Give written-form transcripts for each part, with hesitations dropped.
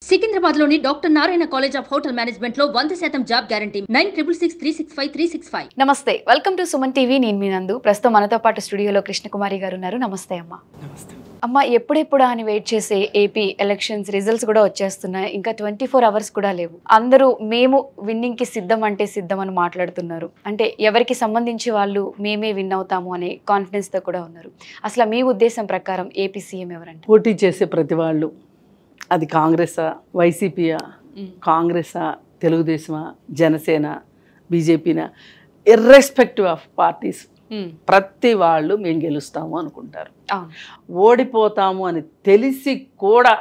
సికింద్రాబాద్లోని doctor Narayana college of hotel management లో 100% job guarantee 966365 నమస్తే, welcome to Suman TV. నేను మీ నందు. ప్రస్తుతం మనతో పాటు స్టూడియోలో కృష్ణకుమారి గారు ఉన్నారు. నమస్తే అమ్మ. నమస్తే అమ్మ, ఎప్పుడెప్పుడా అని వెయిట్ చేసే ఏపీ ఎలక్షన్స్ రిజల్ట్స్ కూడా వచ్చేస్తున్నాయి. ఇంకా 24 అవర్స్ కూడా లేవు. అందరూ మేము విన్నింగ్ కి సిద్ధం అంటే సిద్ధం అని మాట్లాడుతున్నారు. అంటే ఎవరికి సంబంధించి వాళ్ళు మేమే విన్ అవుతాము అనే కాన్ఫిడెన్స్ తో కూడా ఉన్నారు. అసలు మీ ఉద్దేశం ప్రకారం ఏపీ సీఎం ఎవరంటే? పోటీ చేసే ప్రతి వాళ్ళు, అది కాంగ్రెసా, వైసీపీయా, కాంగ్రెసా, తెలుగుదేశమా, జనసేన, బీజేపీనా, ఇర్రెస్పెక్టివ్ ఆఫ్ పార్టీస్, ప్రతి వాళ్ళు మేము గెలుస్తాము అనుకుంటారు. ఓడిపోతాము అని తెలిసి కూడా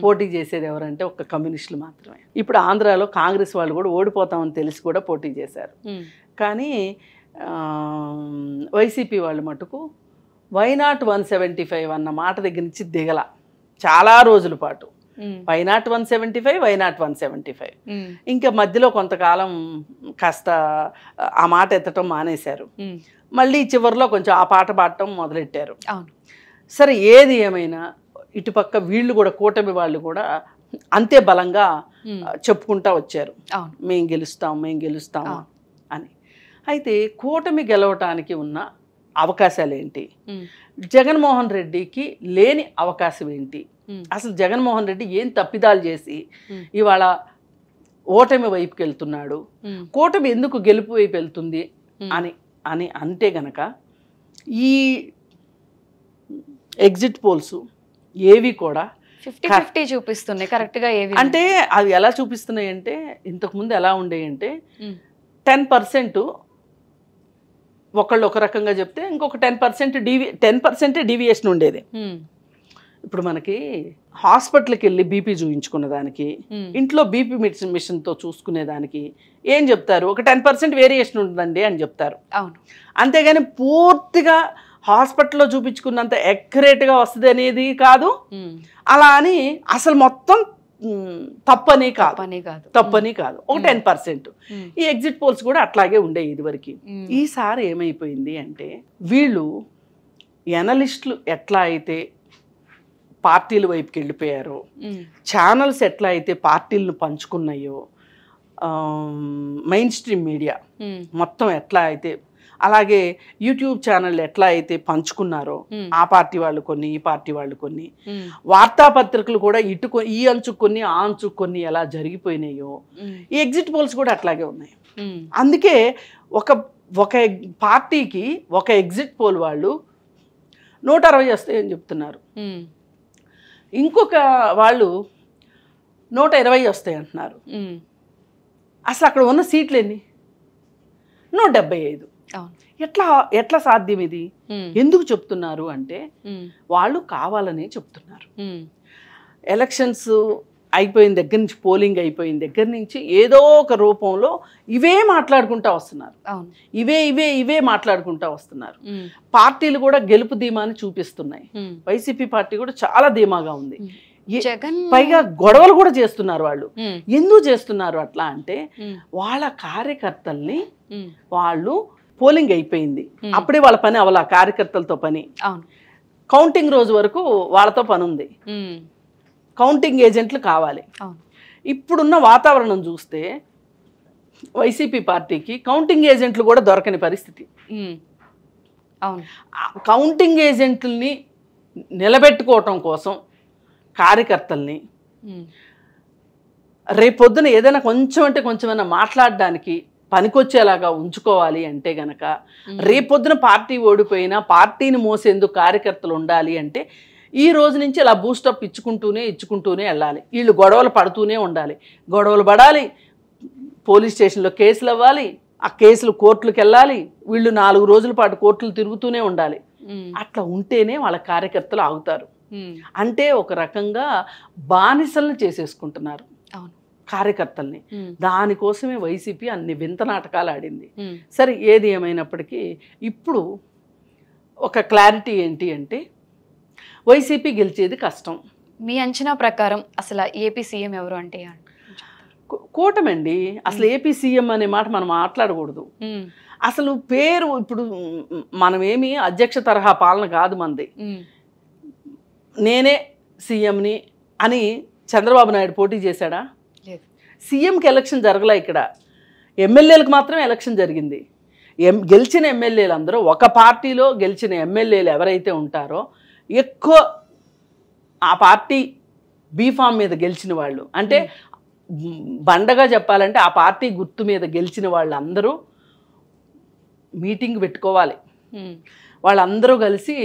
పోటీ చేసేది ఎవరంటే ఒక్క కమ్యూనిస్టులు మాత్రమే. ఇప్పుడు ఆంధ్రాలో కాంగ్రెస్ వాళ్ళు కూడా ఓడిపోతామని తెలిసి కూడా పోటీ చేశారు. కానీ వైసీపీ వాళ్ళు మటుకు వైనాట్ 175 అన్న మాట దగ్గర నుంచి దిగల చాలా రోజుల పాటు. Why not 175, why not 175. ఇంకా మధ్యలో కొంతకాలం కాస్త ఆ మాట ఎత్తటం మానేశారు. మళ్ళీ చివరిలో కొంచెం ఆ పాట పాడటం మొదలెట్టారు. సరే, ఏది ఏమైనా ఇటుపక్క వీళ్ళు కూడా, కూటమి వాళ్ళు కూడా అంతే బలంగా చెప్పుకుంటా వచ్చారు, మేము గెలుస్తాము అని. అయితే కూటమి గెలవటానికి ఉన్న అవకాశాలు ఏంటి, జగన్మోహన్ రెడ్డికి లేని అవకాశం ఏంటి, అసలు జగన్మోహన్ రెడ్డి ఏం తప్పిదాలు చేసి ఇవాళ ఓటమి వైపుకి వెళ్తున్నాడు, కూటమి ఎందుకు గెలుపు వైపు వెళ్తుంది అని అని అంటే గనక ఈ ఎగ్జిట్ పోల్స్ ఏవి కూడా 50-50 చూపిస్తున్నాయి. కరెక్ట్ గా ఏవి అంటే అవి ఎలా చూపిస్తున్నాయి అంటే, ఇంతకుముందు ఎలా ఉండేయంటే 10% ఒకళ్ళు ఒక రకంగా చెప్తే ఇంకొక 10% డీవియేషన్ ఉండేది. ఇప్పుడు మనకి హాస్పిటల్కి వెళ్ళి బీపీ చూయించుకున్న దానికి, ఇంట్లో బీపీ మిషన్తో చూసుకునే దానికి ఏం చెప్తారు, ఒక 10% వేరియేషన్ ఉంటుందండి అని చెప్తారు. అంతేగాని పూర్తిగా హాస్పిటల్లో చూపించుకున్నంత ఎక్యురేట్గా వస్తుంది అనేది కాదు. అలా అని అసలు మొత్తం తప్పని కాదు, ఒక 10%. ఈ ఎగ్జిట్ పోల్స్ కూడా అట్లాగే ఉండేవి ఇదివరకు. ఈసారి ఏమైపోయింది అంటే, వీళ్ళు ఎనలిస్టులు ఎట్లా అయితే పార్టీల వైపుకి వెళ్ళిపోయారో, ఛానల్స్ ఎట్లా అయితే పార్టీలను పంచుకున్నాయో, మెయిన్ స్ట్రీమ్ మీడియా మొత్తం ఎట్లా అయితే, అలాగే యూట్యూబ్ ఛానల్ ఎట్లా అయితే పంచుకున్నారో, ఆ పార్టీ వాళ్ళు కొన్ని, ఈ పార్టీ వాళ్ళు కొన్ని, వార్తాపత్రికలు కూడా ఈ అంచు కొన్ని, ఆ అంచు కొన్ని ఎలా జరిగిపోయినాయో, ఈ ఎగ్జిట్ పోల్స్ కూడా అట్లాగే ఉన్నాయి. అందుకే ఒక పార్టీకి ఒక ఎగ్జిట్ పోల్ వాళ్ళు 160 వస్తాయని చెప్తున్నారు, ఇంకొక వాళ్ళు 120 వస్తాయి అంటున్నారు. అసలు అక్కడ ఉన్న సీట్లు ఎన్ని? 175. ఎట్లా సాధ్యం ఇది? ఎందుకు చెప్తున్నారు అంటే, వాళ్ళు కావాలనే చెప్తున్నారు. ఎలక్షన్స్ అయిపోయిన దగ్గర నుంచి, పోలింగ్ అయిపోయిన దగ్గర నుంచి ఏదో ఒక రూపంలో ఇవే మాట్లాడుకుంటా వస్తున్నారు, ఇవే మాట్లాడుకుంటా వస్తున్నారు. పార్టీలు కూడా గెలుపు ధీమాని చూపిస్తున్నాయి. వైసీపీ పార్టీ కూడా చాలా ధీమాగా ఉంది. పైగా గొడవలు కూడా చేస్తున్నారు వాళ్ళు. ఎందుకు చేస్తున్నారు అట్లా అంటే, వాళ్ళ కార్యకర్తల్ని వాళ్ళు పోలింగ్ అయిపోయింది, అప్పుడే వాళ్ళ పని అవలా, కార్యకర్తలతో పని. కౌంటింగ్ రోజు వరకు వాళ్ళతో పని ఉంది, కౌంటింగ్ ఏజెంట్లు కావాలి. ఇప్పుడున్న వాతావరణం చూస్తే వైసీపీ పార్టీకి కౌంటింగ్ ఏజెంట్లు కూడా దొరకని పరిస్థితి. కౌంటింగ్ ఏజెంట్లని నిలబెట్టుకోవటం కోసం కార్యకర్తల్ని రేపొద్దున ఏదైనా కొంచెం అంటే కొంచెమైనా మాట్లాడడానికి పనికొచ్చేలాగా ఉంచుకోవాలి అంటే గనక, రేపొద్దున పార్టీ ఓడిపోయినా పార్టీని మోసేందుకు కార్యకర్తలు ఉండాలి అంటే, ఈ రోజు నుంచి ఇలా బూస్టప్ ఇచ్చుకుంటూనే వెళ్ళాలి. వీళ్ళు గొడవలు పడుతూనే ఉండాలి, గొడవలు పడాలి, పోలీస్ స్టేషన్లో కేసులు అవ్వాలి, ఆ కేసులు కోర్టులకు వెళ్ళాలి, వీళ్ళు 4 రోజుల పాటు కోర్టులు తిరుగుతూనే ఉండాలి. అట్లా ఉంటేనే వాళ్ళ కార్యకర్తలు ఆగుతారు. అంటే ఒక రకంగా బానిసలను చేసేసుకుంటున్నారు కార్యకర్తల్ని. దానికోసమే వైసీపీ అన్ని వింత నాటకాలు ఆడింది. సరే, ఏది ఏమైనప్పటికీ ఇప్పుడు ఒక క్లారిటీ ఏంటి అంటే, వైసీపీ గెలిచేది కష్టం. మీ అంచనా ప్రకారం అసలు ఏపీ సీఎం ఎవరు అంటే? కూటమండి. అసలు ఏపీ సీఎం అనే మాట మనం మాట్లాడకూడదు. అసలు పేరు, ఇప్పుడు మనమేమి అధ్యక్ష తరహా పాలన కాదు మంది. నేనే సీఎంని అని చంద్రబాబు నాయుడు పోటీ చేశాడా? లేదు. సీఎంకి ఎలక్షన్ జరగలే, ఇక్కడ ఎమ్మెల్యేలకు మాత్రమే ఎలక్షన్ జరిగింది. గెలిచిన ఎమ్మెల్యేలు అందరూ, ఒక పార్టీలో గెలిచిన ఎమ్మెల్యేలు ఎవరైతే ఉంటారో ఎక్కువ ఆ పార్టీ బీఫామ్ మీద గెలిచిన వాళ్ళు, అంటే బండగా చెప్పాలంటే ఆ పార్టీ గుర్తు మీద గెలిచిన వాళ్ళందరూ మీటింగ్ పెట్టుకోవాలి. వాళ్ళందరూ కలిసి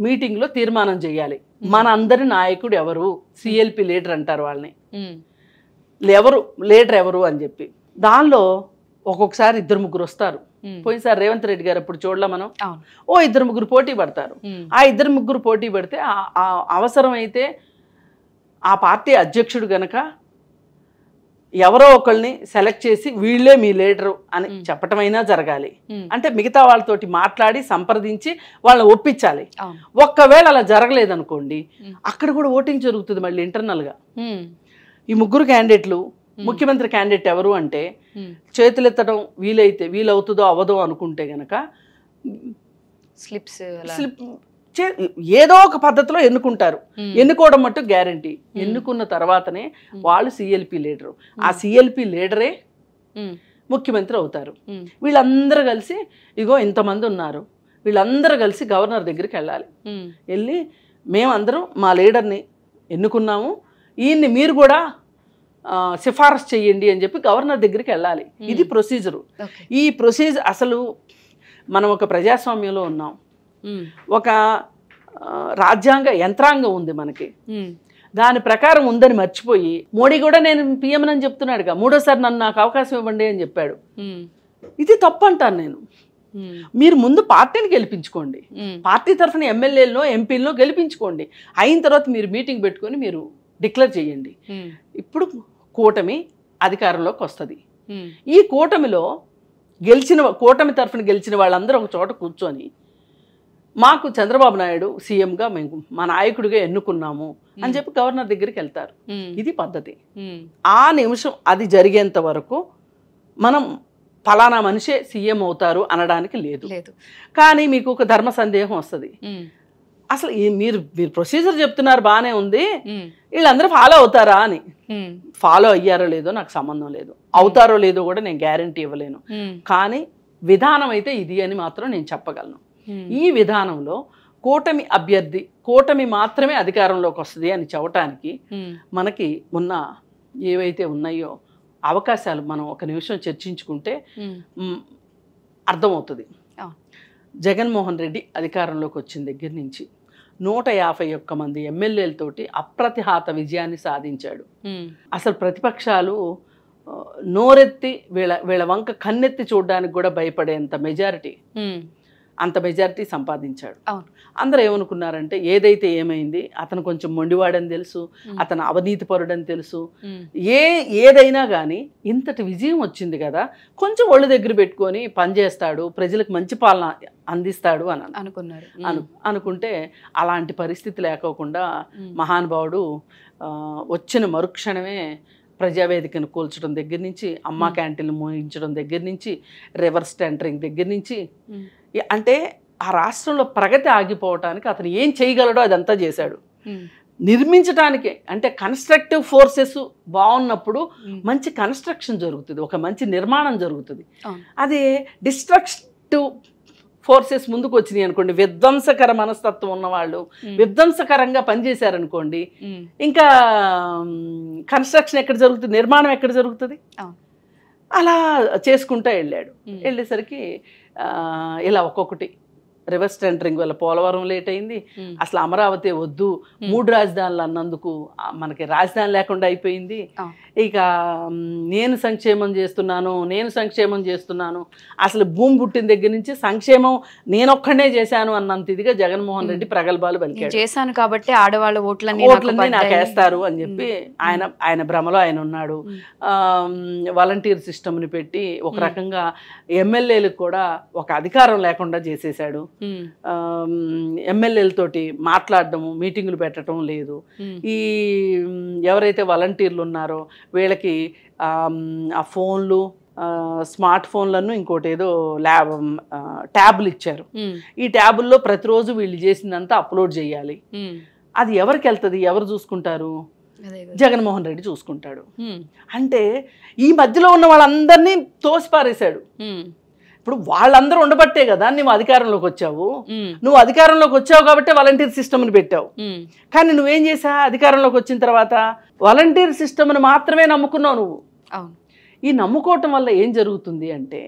మీటింగ్లో తీర్మానం చేయాలి, మన అందరి నాయకుడు ఎవరు, సిఎల్పి లీడర్ అంటారు వాళ్ళని, ఎవరు లీడర్ ఎవరు అని చెప్పి. దానిలో ఒక్కొక్కసారి 2-3 వస్తారు. పోయినసారి రేవంత్ రెడ్డి గారు అప్పుడు చూడలే మనం, 2-3 పోటీ పడతారు. ఆ 2-3 పోటీ పడితే అవసరమైతే ఆ పార్టీ అధ్యక్షుడు గనక ఎవరో ఒకళ్ళని సెలెక్ట్ చేసి వీళ్ళే మీ లీడరు అని చెప్పటమైనా జరగాలి. అంటే మిగతా వాళ్ళతోటి మాట్లాడి సంప్రదించి వాళ్ళని ఒప్పించాలి. ఒక్కవేళ అలా జరగలేదనుకోండి, అక్కడ కూడా ఓటింగ్ జరుగుతుంది మళ్ళీ ఇంటర్నల్గా. ఈ 3 క్యాండిడేట్లు, ముఖ్యమంత్రి క్యాండిడేట్ ఎవరు అంటే చేతులెత్తడం వీలవుతుందో అవ్వదో అనుకుంటే గనక స్లిప్ ఏదో ఒక పద్ధతిలో ఎన్నుకుంటారు. ఎన్నుకోవడం మట్టు గ్యారంటీ. ఎన్నుకున్న తర్వాతనే వాళ్ళు సిఎల్పి లీడరు, ఆ సిఎల్పి లీడరే ముఖ్యమంత్రి అవుతారు. వీళ్ళందరూ కలిసి ఇగో ఇంతమంది ఉన్నారు, వీళ్ళందరూ కలిసి గవర్నర్ దగ్గరికి వెళ్ళాలి. వెళ్ళి మేమందరం మా లీడర్ని ఎన్నుకున్నాము, ఈయన్ని మీరు కూడా సిఫారసు చేయండి అని చెప్పి గవర్నర్ దగ్గరికి వెళ్ళాలి. ఇది ప్రొసీజరు. ఈ ప్రొసీజర్ అసలు మనం ఒక ప్రజాస్వామ్యంలో ఉన్నాం, ఒక రాజ్యాంగ యంత్రాంగం ఉంది మనకి, దాని ప్రకారం ఉందని మర్చిపోయి మోడీ కూడా నేను పిఎం అని చెప్తున్నాడుగా, 3వ సారి నాకు అవకాశం ఇవ్వండి అని చెప్పాడు. ఇది తప్పు అంటాను నేను. మీరు ముందు పార్టీని గెలిపించుకోండి, పార్టీ తరఫున ఎమ్మెల్యేలను ఎంపీలను గెలిపించుకోండి, అయిన తర్వాత మీరు మీటింగ్ పెట్టుకొని మీరు డిక్లేర్ చేయండి. ఇప్పుడు కూటమి అధికారంలోకి వస్తుంది. ఈ కూటమిలో కూటమి తరఫున గెలిచిన వాళ్ళందరూ ఒక చోట కూర్చొని మాకు చంద్రబాబు నాయుడు సీఎంగా మేము మా నాయకుడిగా ఎన్నుకున్నాము అని చెప్పి గవర్నర్ దగ్గరికి వెళ్తారు. ఇది పద్ధతి. ఆ నిమిషం అది జరిగేంత వరకు మనం ఫలానా మనిషే సీఎం అవుతారు అనడానికి లేదు. కానీ మీకు ఒక ధర్మ సందేహం వస్తుంది, అసలు మీరు ప్రొసీజర్ చెప్తున్నారు బాగానే ఉంది, వీళ్ళందరూ ఫాలో అవుతారా అని. ఫాలో అయ్యారో లేదో నాకు సంబంధం లేదు, అవుతారో లేదో కూడా నేను గ్యారంటీ ఇవ్వలేను, కానీ విధానం అయితే ఇది అని మాత్రం నేను చెప్పగలను. ఈ విధానంలో కూటమి అభ్యర్థి, కూటమి మాత్రమే అధికారంలోకి వస్తుంది అని చెప్పటానికి మనకి ఉన్న ఏవైతే ఉన్నాయో అవకాశాలు మనం ఒక నిమిషం చర్చించుకుంటే అర్థమవుతుంది. జగన్మోహన్ రెడ్డి అధికారంలోకి వచ్చిన దగ్గర నుంచి 151 మంది ఎమ్మెల్యేలతోటి అప్రతిహాత విజయాన్ని సాధించాడు. అసలు ప్రతిపక్షాలు నోరెత్తి వీళ్ళ వంక కన్నెత్తి చూడడానికి కూడా భయపడేంత మెజారిటీ, అంత మెజారిటీ సంపాదించాడు. అందరూ ఏమనుకున్నారంటే ఏదైతే ఏమైంది, అతను కొంచెం మొండివాడని తెలుసు, అతను అవినీతి పరుడని తెలుసు, ఏదైనా కానీ ఇంతటి విజయం వచ్చింది కదా, కొంచెం ఒళ్ళు దగ్గర పెట్టుకొని పనిచేస్తాడు, ప్రజలకు మంచి పాలన అందిస్తాడు అని అనుకుంటే అలాంటి పరిస్థితి లేకోకుండా మహానుభావుడు వచ్చిన మరుక్షణమే ప్రజావేదికను కూల్చడం దగ్గర నుంచి, అమ్మా క్యాంటీన్లు మోయించడం దగ్గర నుంచి, రివర్స్ టెండరింగ్ దగ్గర నుంచి, అంటే ఆ రాష్ట్రంలో ప్రగతి ఆగిపోవటానికి అతను ఏం చేయగలడో అదంతా చేశాడు. నిర్మించడానికే, అంటే కన్స్ట్రక్టివ్ ఫోర్సెస్ బాగున్నప్పుడు మంచి కన్స్ట్రక్షన్ జరుగుతుంది, ఒక మంచి నిర్మాణం జరుగుతుంది. అదే డిస్ట్రక్టివ్ ఫోర్సెస్ ముందుకు వచ్చినాయి అనుకోండి, విధ్వంసకర మనస్తత్వం ఉన్నవాళ్ళు విధ్వంసకరంగా పనిచేశారనుకోండి, ఇంకా కన్స్ట్రక్షన్ ఎక్కడ జరుగుతుంది, నిర్మాణం ఎక్కడ జరుగుతుంది? అలా చేసుకుంటూ వెళ్ళేసరికి ఇలా ఒక్కొక్కటి రివర్స్ టెండరింగ్ వల్ల పోలవరం లేట్ అయింది, అసలు అమరావతి వద్దు 3 రాజధానులు అన్నందుకు మనకి రాజధాని లేకుండా అయిపోయింది. ఇక నేను సంక్షేమం చేస్తున్నాను అసలు భూమి పుట్టిన దగ్గర నుంచి సంక్షేమం నేనొక్కడే చేశాను అన్నంత ఇదిగా జగన్మోహన్ రెడ్డి ప్రగల్భాలు పలికాడు. చేశాను కాబట్టి ఆడవాళ్ళ ఓట్లన్నీ నాకు వేస్తారు అని చెప్పి ఆయన భ్రమలో ఆయన ఉన్నాడు. వాలంటీర్ సిస్టమ్ని పెట్టి ఒక రకంగా ఎమ్మెల్యేలకు కూడా ఒక అధికారం లేకుండా చేసేసాడు. ఎమ్మెల్యేలతోటి మాట్లాడటము, మీటింగులు పెట్టడం లేదు. ఈ ఎవరైతే వాలంటీర్లు ఉన్నారో వీళ్ళకి ఆ ఫోన్లు, స్మార్ట్ ఫోన్లను ఇంకోటి ఏదో ట్యాబ్లు ఇచ్చారు. ఈ ట్యాబుల్లో ప్రతిరోజు వీళ్ళు చేసిందంతా అప్లోడ్ చేయాలి. అది ఎవరికి వెళ్తుంది, ఎవరు చూసుకుంటారు? జగన్మోహన్ రెడ్డి చూసుకుంటాడు. అంటే ఈ మధ్యలో ఉన్న వాళ్ళందరినీ తోసిపారేశాడు. ఇప్పుడు వాళ్ళందరూ ఉండబట్టే కదా నువ్వు అధికారంలోకి వచ్చావు. నువ్వు అధికారంలోకి వచ్చావు కాబట్టి వాలంటీర్ సిస్టమ్ని పెట్టావు. కానీ నువ్వేం చేసా, అధికారంలోకి వచ్చిన తర్వాత వాలంటీర్ సిస్టమ్ని మాత్రమే నమ్ముకున్నావు నువ్వు. ఈ నమ్ముకోవటం వల్ల ఏం జరుగుతుంది అంటే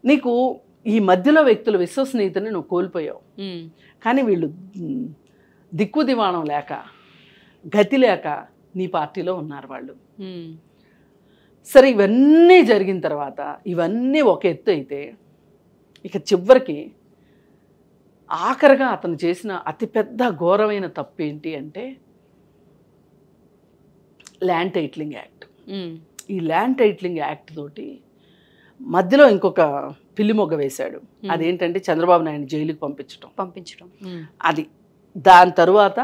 నీకు ఈ మధ్యలో వ్యక్తుల విశ్వసనీయతని నువ్వు కోల్పోయావు. కానీ వీళ్ళు దిక్కు దివాణం లేక, గతి లేక నీ పార్టీలో ఉన్నారు వాళ్ళు. సరే, ఇవన్నీ జరిగిన తర్వాత ఇవన్నీ ఒక ఎత్తు అయితే ఇక చివరికి ఆఖరిగా అతను చేసిన అతిపెద్ద ఘోరమైన తప్పు ఏంటి అంటే ల్యాండ్ టైటిలింగ్ యాక్ట్. ఈ ల్యాండ్ టైటిలింగ్ యాక్ట్ తోటి మధ్యలో ఇంకొక పిల్లిమొగ్గ వేశాడు. అదేంటంటే చంద్రబాబు నాయుడు జైలుకి పంపించడం. అది దాని తరువాత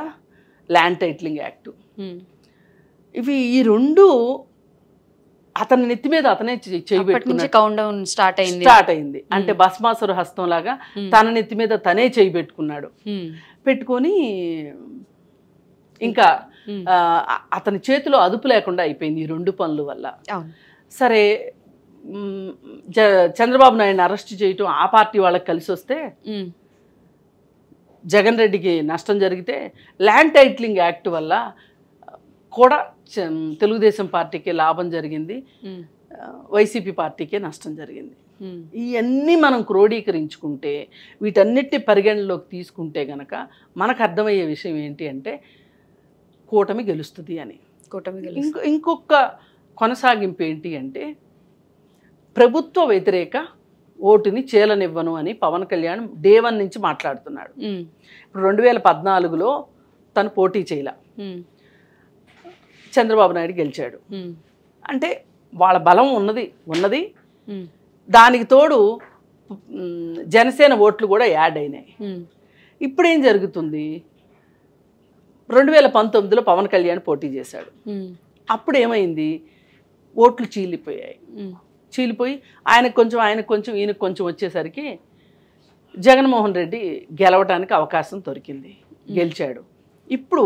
ల్యాండ్ టైటిలింగ్ యాక్ట్. ఇవి ఈ రెండు అతని నెత్తి మీద అతనే స్టార్ట్ అయింది. అంటే భస్మాసుర హస్తం లాగా తన నెత్తి మీద తనే చేయి పెట్టుకొని ఇంకా అతని చేతిలో అదుపు లేకుండా అయిపోయింది ఈ రెండు పనుల వల్ల. సరే, చంద్రబాబు నాయుడిని అరెస్ట్ చేయటం ఆ పార్టీ వాళ్ళకి కలిసి వస్తే జగన్ రెడ్డికి నష్టం జరిగితే ల్యాండ్ టైటిలింగ్ యాక్ట్ వల్ల కూడా తెలుగుదేశం పార్టీకి లాభం జరిగింది, వైసీపీ పార్టీకే నష్టం జరిగింది. ఇవన్నీ మనం క్రోడీకరించుకుంటే వీటన్నిటిని పరిగణలోకి తీసుకుంటే గనక మనకు అర్థమయ్యే విషయం ఏంటి అంటే కూటమి గెలుస్తుంది అని. ఇంకొక కొనసాగింపు ఏంటి అంటే ప్రభుత్వ వ్యతిరేక ఓటుని చేలనివ్వను అని పవన్ కళ్యాణ్ డే 1 నుంచి మాట్లాడుతున్నాడు. ఇప్పుడు 2014లో తను పోటీ చేయలే, చంద్రబాబు నాయుడు గెలిచాడు. అంటే వాళ్ళ బలం ఉన్నది. దానికి తోడు జనసేన ఓట్లు కూడా యాడ్ అయినాయి. ఇప్పుడేం జరుగుతుంది, 2019లో పవన్ కళ్యాణ్ పోటీ చేశాడు. అప్పుడు ఏమైంది, ఓట్లు చీలిపోయి ఆయనకు కొంచెం ఈయనకు కొంచెం వచ్చేసరికి జగన్మోహన్ రెడ్డి గెలవడానికి అవకాశం దొరికింది, గెలిచాడు. ఇప్పుడు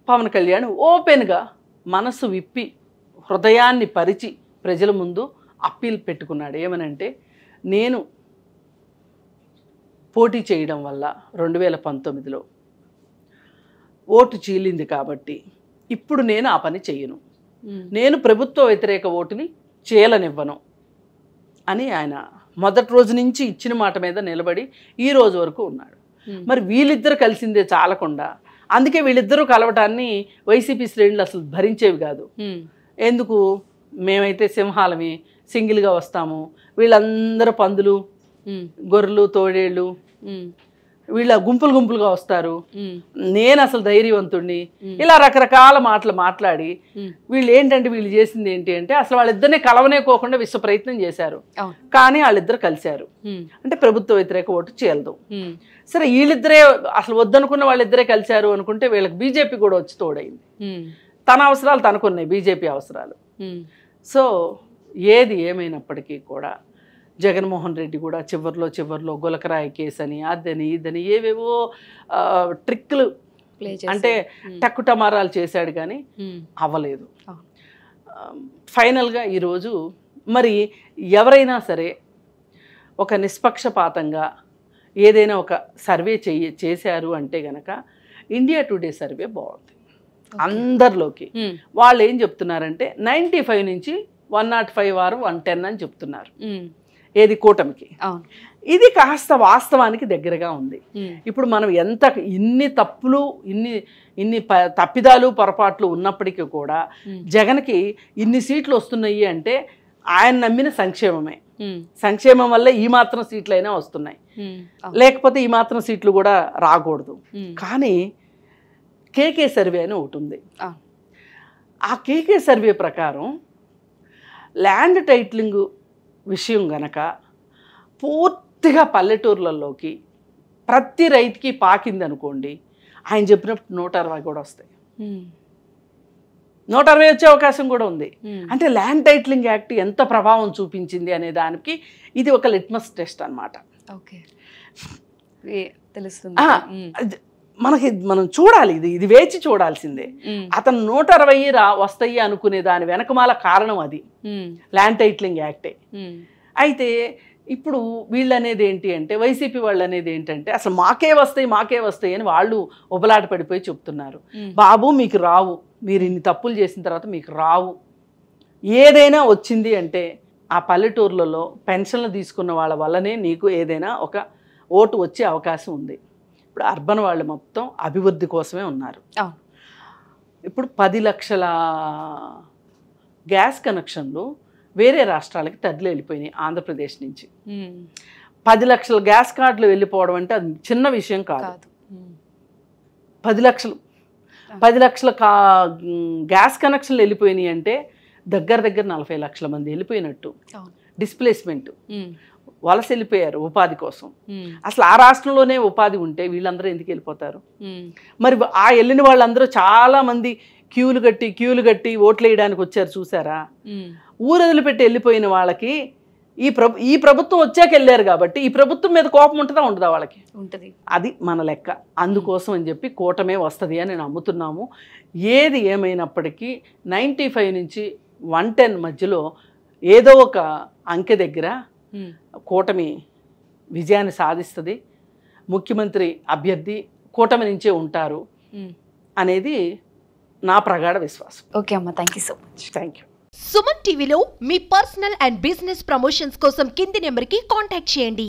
పవన్ కళ్యాణ్ ఓపెన్గా మనసు విప్పి హృదయాన్ని పరిచి ప్రజల ముందు అప్పీల్ పెట్టుకున్నాడు. ఏమనంటే నేను పోటీ చేయడం వల్ల 2019లో ఓటు చీలింది కాబట్టి ఇప్పుడు నేను ఆ పని చెయ్యను, నేను ప్రభుత్వ వ్యతిరేక ఓటుని చేయలనివ్వను అని ఆయన మొదటి రోజు నుంచి ఇచ్చిన మాట మీద నిలబడి ఈ రోజు వరకు ఉన్నాడు. మరి వీళ్ళిద్దరు కలిసిందే చాలకుండా అందుకే వీళ్ళిద్దరూ కలవటాన్ని వైసీపీ శ్రేణులు అసలు భరించేవి కాదు. ఎందుకు, మేమైతే సింహాలమి సింగిల్గా వస్తాము, వీళ్ళందరూ పందులు, గొర్రెలు, తోడేళ్ళు, వీళ్ళ గుంపులుగా వస్తారు, నేను అసలు ధైర్యవంతుడిని, ఇలా రకరకాల మాటలు మాట్లాడి వీళ్ళు ఏంటంటే వీళ్ళు చేసింది ఏంటి అంటే అసలు వాళ్ళిద్దరిని కలవనేకోకుండా విశ్వ ప్రయత్నం చేశారు. కానీ వాళ్ళిద్దరు కలిశారు అంటే ప్రభుత్వ వ్యతిరేక ఓటు చేయలేదు. సరే, వీళ్ళిద్దరే అసలు వద్దనుకున్న వాళ్ళిద్దరే కలిశారు అనుకుంటే వీళ్ళకి బీజేపీ కూడా వచ్చి తోడైంది. తన అవసరాలు తనకున్నాయి, బీజేపీ అవసరాలు. సో ఏది ఏమైనప్పటికీ కూడా జగన్మోహన్ రెడ్డి కూడా చివర్లో గులకరాయి కేసు అని అదని ఇదని ఏవేవో ట్రిక్లు అంటే టక్కుటమారాలు చేశాడు కానీ అవ్వలేదు. ఫైనల్గా ఈరోజు మరి ఎవరైనా సరే ఒక నిష్పక్షపాతంగా ఏదైనా ఒక సర్వే చేశారు అంటే గనక ఇండియా టుడే సర్వే బాగుంది అందరిలోకి. వాళ్ళు ఏం చెప్తున్నారంటే 95 నుంచి 105 ఆర్ 110 అని చెప్తున్నారు. ఏది కూటమికి. ఇది కాస్త వాస్తవానికి దగ్గరగా ఉంది. ఇప్పుడు మనం ఎంత ఇన్ని తప్పులు ఇన్ని తప్పిదాలు పొరపాట్లు ఉన్నప్పటికీ కూడా జగన్కి ఇన్ని సీట్లు వస్తున్నాయి అంటే ఆయన నమ్మిన సంక్షేమమే. సంక్షేమం వల్ల ఈ మాత్రం సీట్లైనా వస్తున్నాయి, లేకపోతే ఈ మాత్రం సీట్లు కూడా రాకూడదు. కానీ కేకే సర్వే అని ఒకటి ఉంది. ఆ కేకే సర్వే ప్రకారం ల్యాండ్ టైటిలింగ్ విషయం గనక పూర్తిగా పల్లెటూర్లలోకి ప్రతి రైతుకి పాకింది అనుకోండి, ఆయన చెప్పినప్పుడు 160 కూడా వస్తాయి, 160 వచ్చే అవకాశం కూడా ఉంది. అంటే ల్యాండ్ టైటిలింగ్ యాక్ట్ ఎంత ప్రభావం చూపించింది అనే దానికి ఇది ఒక లిట్మస్ టెస్ట్ అన్నమాట. మనం చూడాలి, ఇది వేచి చూడాల్సిందే. అతను 160 వస్తాయి అనుకునే దాని వెనకమాల కారణం అది ల్యాండ్ టైటిలింగ్ యాక్టే. అయితే ఇప్పుడు వీళ్ళు అనేది ఏంటి అంటే, వైసీపీ వాళ్ళు అనేది ఏంటంటే అసలు మాకే వస్తాయి అని వాళ్ళు ఉబలాట పడిపోయి చెప్తున్నారు. బాబు మీకు రావు, మీరు ఇన్ని తప్పులు చేసిన తర్వాత మీకు రావు. ఏదైనా వచ్చింది అంటే ఆ పల్లెటూర్లలో పెన్షన్లు తీసుకున్న వాళ్ళ వల్లనే నీకు ఏదైనా ఒక ఓటు వచ్చే అవకాశం ఉంది. ఇప్పుడు అర్బన్ వాళ్ళు మొత్తం అభివృద్ధి కోసమే ఉన్నారు. ఇప్పుడు 10 లక్షల గ్యాస్ కనెక్షన్లు వేరే రాష్ట్రాలకి తరలి వెళ్ళిపోయినాయి ఆంధ్రప్రదేశ్ నుంచి. 10 లక్షల గ్యాస్ కార్డులు వెళ్ళిపోవడం అంటే అది చిన్న విషయం కాదు. 10 లక్షల గ్యాస్ కనెక్షన్లు వెళ్ళిపోయినాయి అంటే దగ్గర 40 లక్షల మంది వెళ్ళిపోయినట్టు. డిస్ప్లేస్మెంట్, వలస వెళ్ళిపోయారు ఉపాధి కోసం. అసలు ఆ రాష్ట్రంలోనే ఉపాధి ఉంటే వీళ్ళందరూ ఎందుకు వెళ్ళిపోతారు? మరి ఆ వెళ్ళిన వాళ్ళందరూ చాలా మంది క్యూలు కట్టి ఓట్లు వేయడానికి వచ్చారు చూసారా. ఊరు వదిలిపెట్టి వెళ్ళిపోయిన వాళ్ళకి ఈ ప్రభుత్వం వచ్చాక వెళ్ళారు కాబట్టి ఈ ప్రభుత్వం మీద కోపం ఉండదా వాళ్ళకి? ఉంటుంది. అది మన లెక్క. అందుకోసం అని చెప్పి కూటమే వస్తుంది అని నమ్ముతున్నాము. ఏది ఏమైనప్పటికీ 95 నుంచి 110 మధ్యలో ఏదో ఒక అంకె దగ్గర కూటమి విజయాన్ని సాధిస్తుంది. ముఖ్యమంత్రి అభ్యర్థి కూటమి నుంచే ఉంటారు అనేది నా ప్రగాఢ విశ్వాసం. ఓకే అమ్మ, thank you so much. Thank you. Suman టీవీలో మీ పర్సనల్ అండ్ బిజినెస్ ప్రమోషన్స్ కోసం కింది నెంబర్కి కాంటాక్ట్ చేయండి.